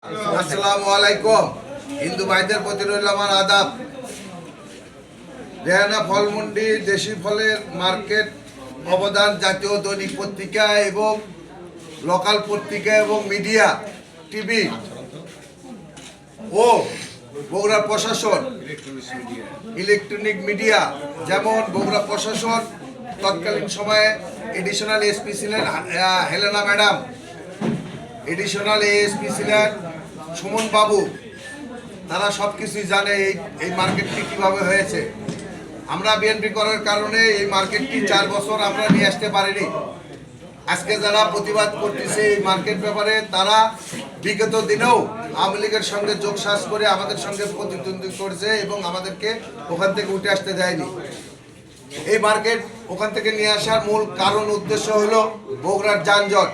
আসসালামু আলাইকুম। হিন্দু ভাইদের প্রতি রইল আমার আদাব। রেহানা ফলমন্ডি দেশি ফলের মার্কেট অবদান জাতীয় দৈনিক পত্রিকা এবং লোকাল পত্রিকা এবং মিডিয়া টিভি ও বগুড়া প্রশাসন ইলেকট্রনিক মিডিয়া, যেমন বগুড়া প্রশাসন তৎকালীন সময়ে এডিশনাল এসপি ছিলেন হেলেনা ম্যাডাম, এডিশনাল এএসপি ছিলেন সুমন বাবু। তারা সব কিছুই জানে এই মার্কেটটি কীভাবে হয়েছে। আমরা বিএনপি করার কারণে এই মার্কেটটি 4 বছর আমরা নিয়ে আসতে পারিনি। আজকে যারা প্রতিবাদ করতেছে এই মার্কেট ব্যাপারে, তারা বিগত দিনেও আওয়ামী লীগের সঙ্গে যোগসাজ করে আমাদের সঙ্গে প্রতিদ্বন্দ্বী করছে এবং আমাদেরকে ওখান থেকে উঠে আসতে দেয়নি। এই মার্কেট ওখান থেকে নিয়ে আসার মূল কারণ উদ্দেশ্য হলো বগুড়ার যানজট।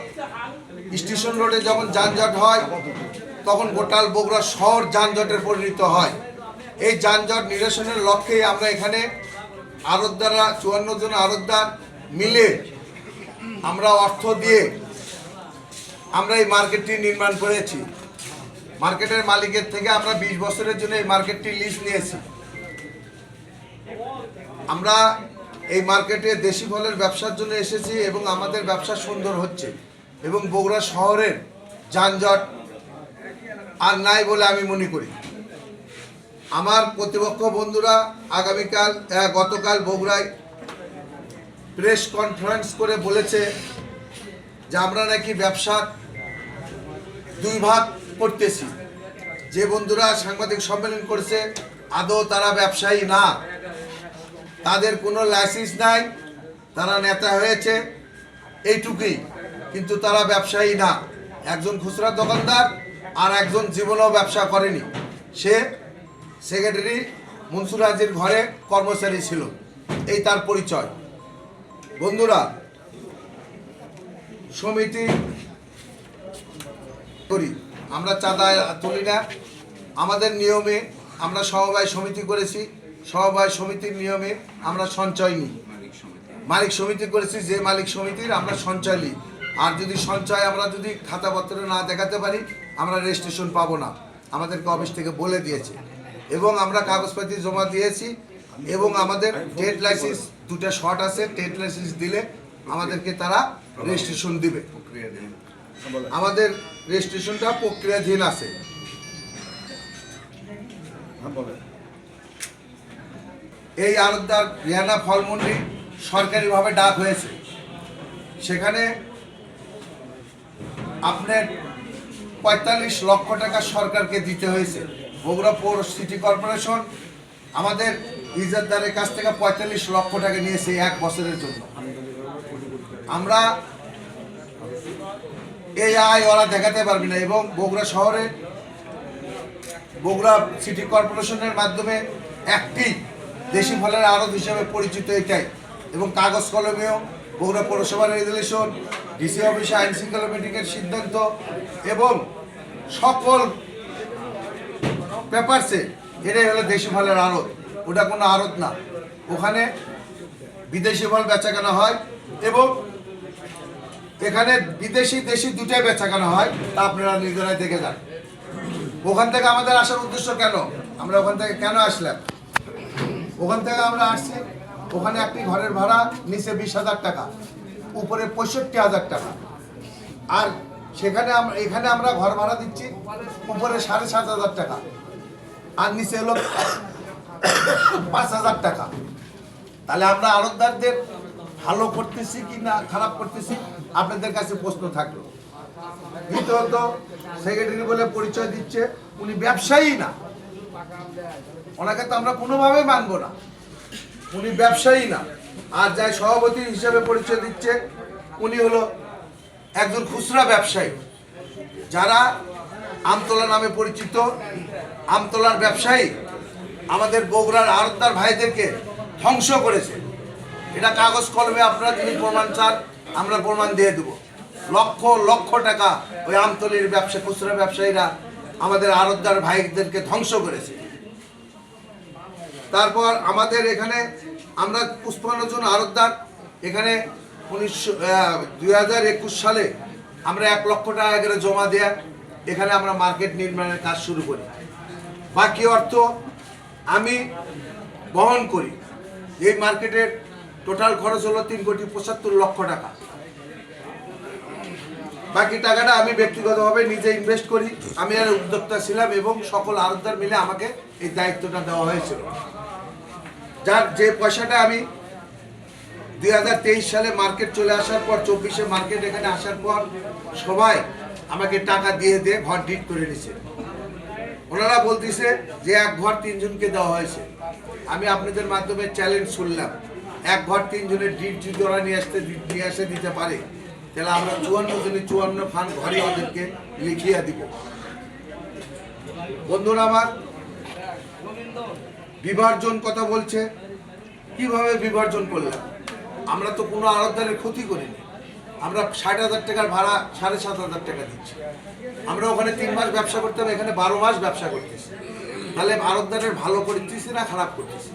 স্টেশন রোডে যখন যানজট হয় তখন গোটাল বগুড়া শহর যানজটের পরিণত হয়। এই যানজট নিরসনের লক্ষ্যেই আমরা এখানে আড়তদাররা 54 জন আড়তদার মিলে আমরা অর্থ দিয়ে আমরা এই মার্কেটটি নির্মাণ করেছি। মার্কেটের মালিকের থেকে আমরা 20 বছরের জন্য এই মার্কেটটি লিজ নিয়েছি। আমরা এই মার্কেটে দেশি ফলের ব্যবসার জন্য এসেছি এবং আমাদের ব্যবসা সুন্দর হচ্ছে এবং বগুড়া শহরের যানজট আর নাই বলে আমি মনে করি। আমার প্রতিপক্ষ বন্ধুরা গতকাল বগুড়ায় প্রেস কনফারেন্স করে বলেছে যে আমরা নাকি ব্যবসা 2 ভাগ করতেছি। যে বন্ধুরা সাংবাদিক সম্মেলন করেছে আদৌ তারা ব্যবসায়ী না, তাদের কোনো লাইসেন্স নাই, তারা নেতা হয়েছে এইটুকুই, কিন্তু তারা ব্যবসায়ী না। একজন খুচরা দোকানদার আর একজন জীবনেও ব্যবসা করেনি, সে সেক্রেটারি মনসুর হাজির ঘরে কর্মচারী ছিল, এই তার পরিচয়। বন্ধুরা, সমিতি করি, আমরা চাঁদা তুলি না। আমাদের নিয়মে আমরা সমবায় সমিতি করেছি, সমবায় সমিতির নিয়মে আমরা সঞ্চয় নিই। মালিক সমিতি করেছি, যে মালিক সমিতির আমরা সঞ্চয় নিই। আর যদি সঞ্চয় আমরা যদি খাতাপত্র না দেখাতে পারি আমরা রেজিস্ট্রেশন পাবো না, আমাদেরকে অফিস থেকে বলে দিয়েছে। এবং আমরা কাগজপাতি জমা দিয়েছি এবং আমাদের ট্রেড লাইসেন্স 2টা শর্ট আছে, ট্রেড লাইসেন্স দিলে আমাদেরকে তারা রেজিস্ট্রেশন দিবে। আমাদের রেজিস্ট্রেশনটা প্রক্রিয়াধীন আছে। এই আড়তদার রেহানা ফলমন্ডি সরকারিভাবে ডাক হয়েছে, সেখানে আপনার 45 লক্ষ টাকা সরকারকে দিতে হয়েছে। বগুড়া পৌর সিটি কর্পোরেশন আমাদের ইজারদারের কাছ থেকে 45 লক্ষ টাকা নিয়েছে 1 বছরের জন্য। আমরা এই আয় ওরা দেখাতে পারবি না এবং বগুড়া শহরে বগুড়া সিটি কর্পোরেশনের মাধ্যমে একটি দেশি ফলের আড়ত হিসেবে পরিচিত এটাই। এবং কাগজ কলমেও বগুড়া পৌরসভার রেজুলেশন, ডিসি অফিসে আইন শৃঙ্খলা মিটিংয়ের সিদ্ধান্ত এবং সকল পেপারসে এটাই হলো দেশি ফলের আড়ত। ওটা কোনো আড়ত না, ওখানে বিদেশি ফল বেচাকেনা হয় এবং এখানে বিদেশি দেশি দুটাই বেচাকেনা হয়, তা আপনারা নিজেরাই দেখে যান। ওখান থেকে আমাদের আসার উদ্দেশ্য কেন, আমরা ওখান থেকে কেন আসলাম? ওখান থেকে আমরা আসছি, ওখানে একটি ঘরের ভাড়া নিচে 20,000 টাকা, উপরে 65,000 টাকা। আর সেখানে এখানে আমরা ঘর ভাড়া দিচ্ছি উপরে 7,500 টাকা আর নিচে হলো 5,000 টাকা। তাহলে আমরা আড়তদারদের ভালো করতেছি কি না খারাপ করতেছি, আপনাদের কাছে প্রশ্ন থাকলো। দ্বিতীয়ত, সেক্রেটারি বলে পরিচয় দিচ্ছে, উনি ব্যবসায়ী না, ওনাকে তো আমরা কোনোভাবেই মানব না, উনি ব্যবসায়ী না। আর যাই সভাপতি হিসেবে পরিচয় দিচ্ছে, উনি হলো একজন খুচরা ব্যবসায়ী। যারা আমতলা নামে পরিচিত, আমতলার ব্যবসায়ী আমাদের বগুড়ার আড়তদার ভাইদেরকে ধ্বংস করেছে। এটা কাগজ কলমে আপনারা যদি প্রমাণ চান আমরা প্রমাণ দিয়ে দেবো। লক্ষ লক্ষ টাকা ওই আমতলির খুচরা ব্যবসায়ীরা আমাদের আড়তদার ভাইদেরকে ধ্বংস করেছে। তারপর আমাদের এখানে আমরা 55 জন আড়তদার এখানে 2021 সালে আমরা 1 লক্ষ টাকা করে জমা দেয়া এখানে আমরা মার্কেট নির্মাণের কাজ শুরু করি। বাকি অর্থ আমি বহন করি। এই মার্কেটের টোটাল খরচ হলো 3,75,00,000 টাকা। বাকি টাকাটা আমি ব্যক্তিগতভাবে নিজে ইনভেস্ট করি। আমি আর উদ্যোক্তা ছিলাম এবং সকল আড়তদার মিলে আমাকে এই দায়িত্বটা দেওয়া হয়েছিল। যার যে পয়সাটা আমি 2023 সালে মার্কেট চলে আসার পর, 24-এ মার্কেট এখানে আসার পর সবাই আমাকে টাকা দিয়ে ঘর ডিট করে নিছে। ওনারা বলতেছে যে এক ঘর 3 জনকে দেওয়া হয়েছে। আমি আপনাদের মাধ্যমে চ্যালেঞ্জ শুনলাম, এক ঘর 3 জনের ডিট যদি ওরা নিয়ে আসে দিতে পারে, তাহলে আমরা 54 জনের 54 ফান্ড ঘরে ওদেরকে লিখিয়ে দিব। বন্ধুরা আমার, বিভাজন কথা বলছে, কিভাবে বিভাজন করলাম? আমরা তো কোনো আড়তদারের ক্ষতি করিনি। আমরা 60,000 টাকার ভাড়া 7,500 টাকা দিচ্ছি। আমরা ওখানে 3 মাস ব্যবসা করতাম, এখানে 12 মাস ব্যবসা করতেছি। তাহলে আড়তদারের ভালো করতেছি না খারাপ করতেছি?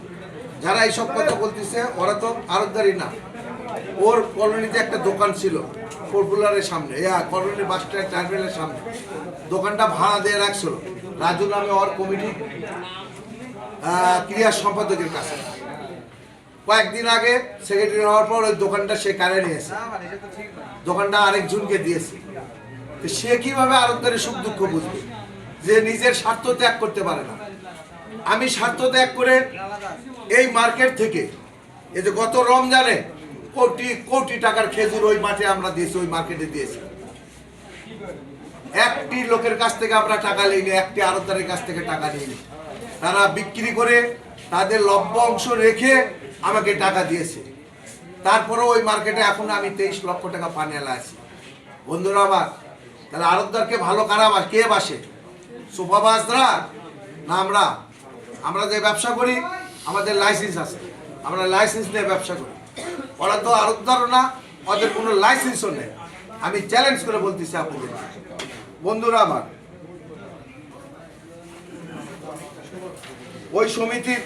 যারা এইসব কথা বলতেছে ওরা তো আড়তদারই না। ওর কলোনিতে একটা দোকান ছিল পপুলারের সামনে, কলোনি বাস স্ট্যান্ড টার্মিনালের সামনে। দোকানটা ভাড়া দিয়ে রাখছিল রাজু নামে ওর কমিটি ক্রিয়া সম্পাদকের কাছে। কয়েকদিন আগে সেক্রেটারি হওয়ার পর ওই দোকানটা সে কারে নিয়েছে, দোকানটা আরেকজনকে দিয়েছে। সে কিভাবে আড়তদারের সুখ দুঃখ বুঝবে যে নিজের স্বার্থ ত্যাগ করতে পারে না? আমি স্বার্থ ত্যাগ করে এই মার্কেট থেকে, এই যে গত রমজানে কোটি কোটি টাকার খেজুর ওই মাঠে আমরা দিয়েছি, ওই মার্কেটে দিয়েছি। একটি লোকের কাছ থেকে আমরা টাকা নিইনি, একটি আড়তদারের কাছ থেকে টাকা নিইনি। তারা বিক্রি করে তাদের লভ্য অংশ রেখে আমাকে টাকা দিয়েছে। তারপরেও ওই মার্কেটে এখন আমি 23 লক্ষ টাকা পানিয়ালা আছি। বন্ধুরা আমার, তাহলে আড়তদারকে ভালো কারা কে বাসে? সুপারবাসরা না আমরা? আমরা যে ব্যবসা করি আমাদের লাইসেন্স আছে, আমরা লাইসেন্স নিয়ে ব্যবসা করি। ওরা তো আড়তদারও না, ওদের কোনো লাইসেন্সও নেই। আমি চ্যালেঞ্জ করে বলতেছি আপনাদের। বন্ধুরা আমার, ওই সমিতির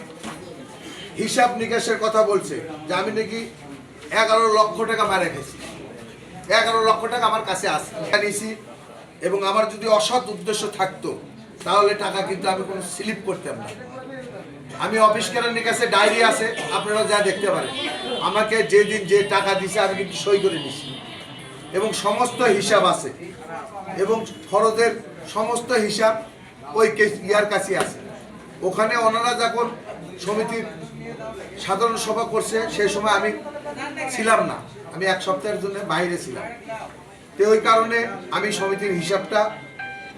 হিসাব নিকাশের কথা বলছে যে আমি নাকি 11 লক্ষ টাকা মারা গেছি। 11 লক্ষ টাকা আমার কাছে আসছি এবং আমার যদি অসৎ উদ্দেশ্য থাকতো তাহলে টাকা কিন্তু আমি কোনো স্লিপ করতাম না। আমি অফিস কেরানির কাছে ডায়েরি আছে, আপনারা যা দেখতে পারেন। আমাকে যেদিন যে টাকা দিছে আমি কিন্তু সই করে নিছি এবং সমস্ত হিসাব আছে এবং খরচের সমস্ত হিসাব ওই ইয়ার কাছে আছে। ওখানে ওনারা যখন সমিতির সাধারণ সভা করছে সেই সময় আমি ছিলাম না, আমি 1 সপ্তাহের জন্য বাইরে ছিলাম। তো ওই কারণে আমি সমিতির হিসাবটা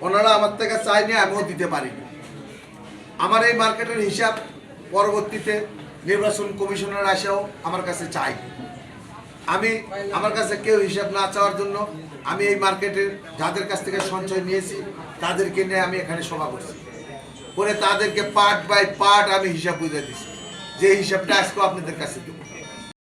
ওনারা আমার থেকে চাইনি, আমিও দিতে পারিনি। আমার এই মার্কেটের হিসাব পরবর্তীতে নির্বাচন কমিশনার আসেও আমার কাছে চাই। আমার কাছে কেউ হিসাব না চাওয়ার জন্য আমি এই মার্কেটের যাদের কাছ থেকে সঞ্চয় নিয়েছি তাদেরকে নিয়ে আমি এখানে সভা করছি, করে তাদেরকে পার্ট বাই পার্ট আমি হিসাব বুঝে দিচ্ছি, যে হিসাবটা আজকেও আপনাদের কাছে দেবো।